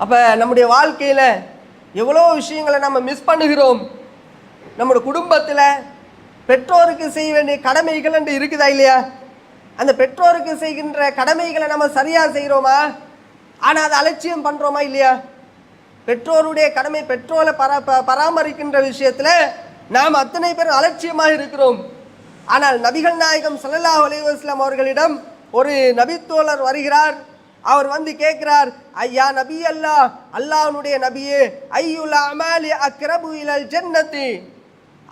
அப்போ நம்முடைய வாழ்க்கையில் எவ்வளோ விஷயங்களை நம்ம மிஸ் பண்ணுகிறோம். நம்முடைய குடும்பத்தில் பெற்றோருக்கு செய்ய வேண்டிய கடமைகள் என்று இருக்குதா இல்லையா? அந்த பெற்றோருக்கு செய்கின்ற கடமைகளை நம்ம சரியாக செய்கிறோமா? ஆனால் அதை அலட்சியம் பண்ணுறோமா இல்லையா? பெற்றோருடைய கடமை பெற்றோரை பராமரிக்கின்ற விஷயத்தில் நாம் அத்தனை பேர் அலட்சியமாக இருக்கிறோம். ஆனால் நபிகள் நாயகம் ஸல்லல்லாஹு அலைஹி வஸல்லம் அவர்களிடம் ஒரு நபித்தோழர் வருகிறார். அவர் வந்து கேட்கிறார், ஐயா நபி அல்லாஹ், அல்லாஹ்வுடைய நபியே, ஐயுல் அமாலி அக்ரபு இலல் ஜன்னதி,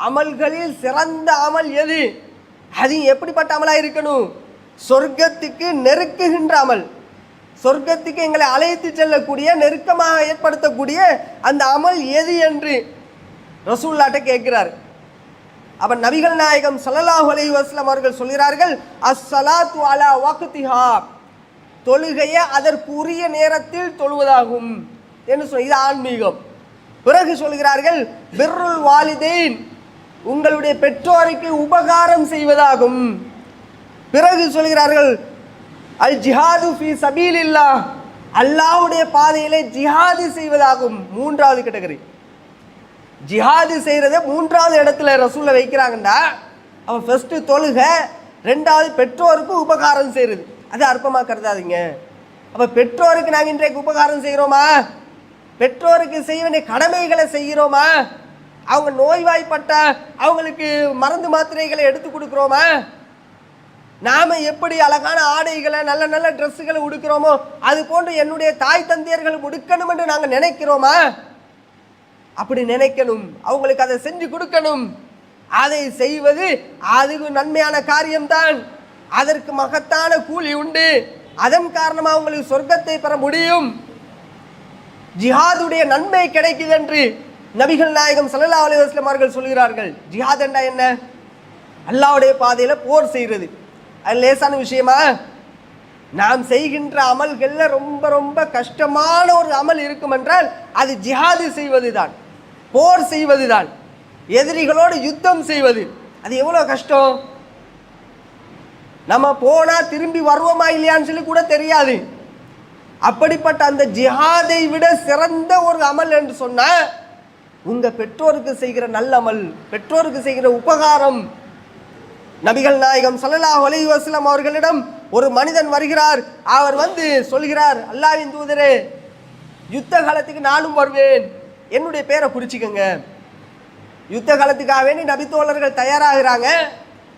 அமல்களில் சிறந்த அமல் எது? அது எப்படிப்பட்ட அமலாக இருக்கணும்? சொர்க்கத்துக்கு நெருக்குகின்ற அமல், சொர்க்கத்துக்கு எங்களை அழைத்து செல்லக்கூடிய, நெருக்கமாக ஏற்படுத்தக்கூடிய அந்த அமல் எது என்று ரசூலுல்லாஹ்ட்ட கேட்கிறார். அப்ப நபிகள் நாயகம் ஸல்லல்லாஹு அலைஹி வஸல்லம் அவர்கள் சொல்கிறார்கள், அஸ்ஸலாத்து அலா வக்திஹா, தொழுகையை அதற்குரிய நேரத்தில் தொழுவதாகும் என்று சொல். இது ஆன்மீகம். பிறகு சொல்கிறார்கள், பிர்ருல் வாலிதைன், உங்களுடைய பெற்றோருக்கு உபகாரம் செய்வதாகும். பிறகு சொல்கிறார்கள், அல் ஜிஹாது ஃபீ சபீலில்லாஹ், அல்லாஹ்வுடைய பாதையிலே ஜிஹாது செய்வதாகும். மூன்றாவது கேட்டகரி. ஜிஹாது செய்கிறத மூன்றாவது இடத்துல ரசூலை வைக்கிறாங்கண்டா, அவன் ஃபர்ஸ்ட் தொழுக, ரெண்டாவது பெற்றோருக்கு உபகாரம் செய்கிறது. அது அற்பமாக கருதாதீங்க. அப்போ பெற்றோருக்கு நாங்கள் இன்றைக்கு உபகாரம் செய்கிறோமா? பெற்றோருக்கு செய்ய வேண்டிய கடமைகளை செய்கிறோமா? அவங்க நோய்வாய்ப்பட்ட அவங்களுக்கு மருந்து மாத்திரைகளை எடுத்து கொடுக்குறோமா? நாம் எப்படி அழகான ஆடைகளை நல்ல நல்ல ட்ரெஸ்ஸுகளை உடுக்கிறோமோ அது போன்று என்னுடைய தாய் தந்தையர்கள் உடுக்கணும் என்று நாங்கள் நினைக்கிறோமா? அப்படி நினைக்கணும், அவங்களுக்கு அதை செஞ்சு கொடுக்கணும். அதை செய்வது அதுக்கு நன்மையான காரியம்தான். அதற்கு மகத்தான கூலி உண்டு. அதன் காரணமாக அவங்களுக்கு சொர்க்கத்தை பெற முடியும். ஜிஹாதுடைய நன்மை கிடைக்குது என்று நபிகள் நாயகம் ஸல்லல்லாஹு அலைஹி வஸல்லம் அவர்கள் சொல்கிறார்கள். ஜிஹாத் என்றா என்ன? அல்லாஹ்வுடைய பாதையில் போர் செய்கிறது. அது லேசான விஷயமா? நாம் செய்கின்ற அமல்களில் ரொம்ப ரொம்ப கஷ்டமான ஒரு அமல் இருக்கும் என்றால் அது ஜிஹாது செய்வது தான், போர் செய்வது தான், எதிரிகளோடு யுத்தம் செய்வது. அது எவ்வளோ கஷ்டம்! நம்ம போனால் திரும்பி வருவோமா இல்லையான்னு சொல்லி கூட தெரியாது. அப்படிப்பட்ட அந்த ஜிஹாதை விட சிறந்த ஒரு அமல் என்று சொன்னால் உங்கள் பெற்றோருக்கு செய்கிற நல்ல அமல், பெற்றோருக்கு செய்கிற உபகாரம். நபிகள் நாயகம் ஸல்லல்லாஹு அலைஹி வஸல்லம் அவர்களிடம் ஒரு மனிதன் வருகிறார். அவர் வந்து சொல்கிறார், அல்லாஹ்வின் தூதரே, யுத்த காலத்துக்கு நானும் வருவேன், என்னுடைய பேரை குறிச்சிக்கங்க. யுத்த காலத்துக்காக வேண்டி நபித்தோழர்கள் தயாராகிறாங்க,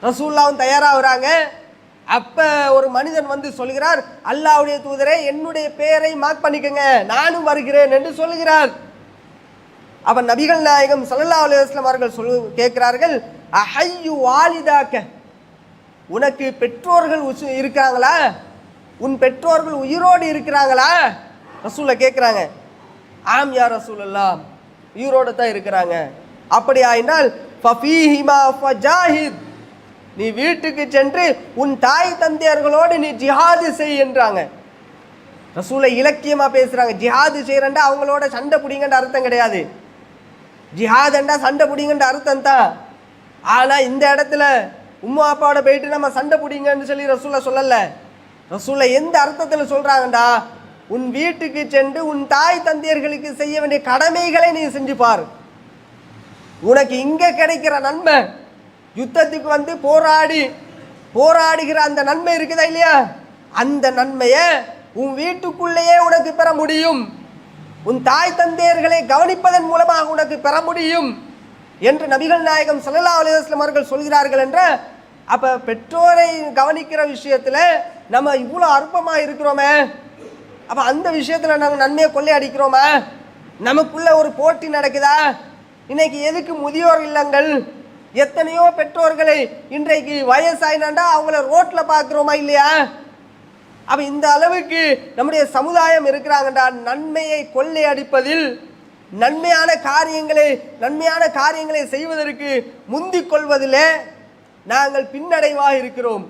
ரசூலுல்லாஹ்வும் தயாராகிறாங்க. அப்போ ஒரு மனிதன் வந்து சொல்கிறார், அல்லாஹ்வுடைய தூதரே, என்னுடைய பேரை மார்க் பண்ணிக்கங்க, நானும் வருகிறேன் என்று சொல்கிறார். அப்போ நபிகள் நாயகம் ஸல்லல்லாஹு அலைஹி வஸல்லம் அவர்கள் கேட்கிறார்கள், அஹய்யு வாலிதாக்க, உனக்கு பெற்றோர்கள் இருக்கிறாங்களா? உன் பெற்றோர்கள் உயிரோடு இருக்கிறாங்களா? ரசூலை கேட்குறாங்க. ஆம் யா ரசூலல்லாஹ், உயிரோடு தான் இருக்கிறாங்க. அப்படி ஆயினால் ஃபஃபீஹிமா ஃபஜாஹித், நீ வீட்டுக்கு சென்று உன் தாய் தந்தையர்களோடு நீ ஜிஹாது செய் என்றாங்க. ரசூலை இலக்கியமாக பேசுகிறாங்க. ஜிஹாது செய்கிறண்டா அவங்களோட சண்டை பிடிங்கன்ற அர்த்தம் கிடையாது. ஜிஹாதுண்டா சண்டை பிடிங்கன்ற அர்த்தம் தான். ஆனால் இந்த இடத்துல உம்மா அப்பாவோட போயிட்டு நம்ம சண்டை பிடிங்கன்னு சொல்லி ரசூலை சொல்லலை. ரசூலை எந்த அர்த்தத்தில் சொல்கிறாங்கண்டா, உன் வீட்டுக்கு சென்று உன் தாய் தந்தையர்களுக்கு செய்ய வேண்டிய கடமைகளை நீ செஞ்சு பார். உனக்கு இங்கே கிடைக்கிற நன்மை, யுத்தத்துக்கு வந்து போராடுகிற அந்த நன்மை இருக்குதா இல்லையா? அந்த நன்மையை உன் வீட்டுக்குள்ளேயே உனக்கு பெற முடியும். உன் தாய் தந்தையர்களை கவனிப்பதன் மூலமாக உனக்கு பெற முடியும் என்று நபிகள் நாயகம் ஸல்லல்லாஹு அலைஹி வஸல்லம் அவர்கள் சொல்கிறார்கள். என்ற அப்போ பெற்றோரை கவனிக்கிற விஷயத்தில் நம்ம இவ்வளோ அற்பமாக இருக்கிறோமே, அப்போ அந்த விஷயத்தில் நாங்கள் நன்மையை கொள்ளையடிக்கிறோமா? நமக்குள்ள ஒரு போட்டி நடக்குதா? இன்னைக்கு எதுக்கு முதியோர் இல்லங்கள், எத்தனையோ பெற்றோர்களை இன்றைக்கு வயசாயினாண்டா அவங்கள ரோட்டில் பார்க்குறோமா இல்லையா? அப்போ இந்த அளவுக்கு நம்முடைய சமுதாயம் இருக்கிறாங்கண்டா, நன்மையை கொள்ளையடிப்பதில், நன்மையான காரியங்களை செய்வதற்கு முந்திக் கொள்வதிலே நாங்கள் பின்னடைவாக இருக்கிறோம்.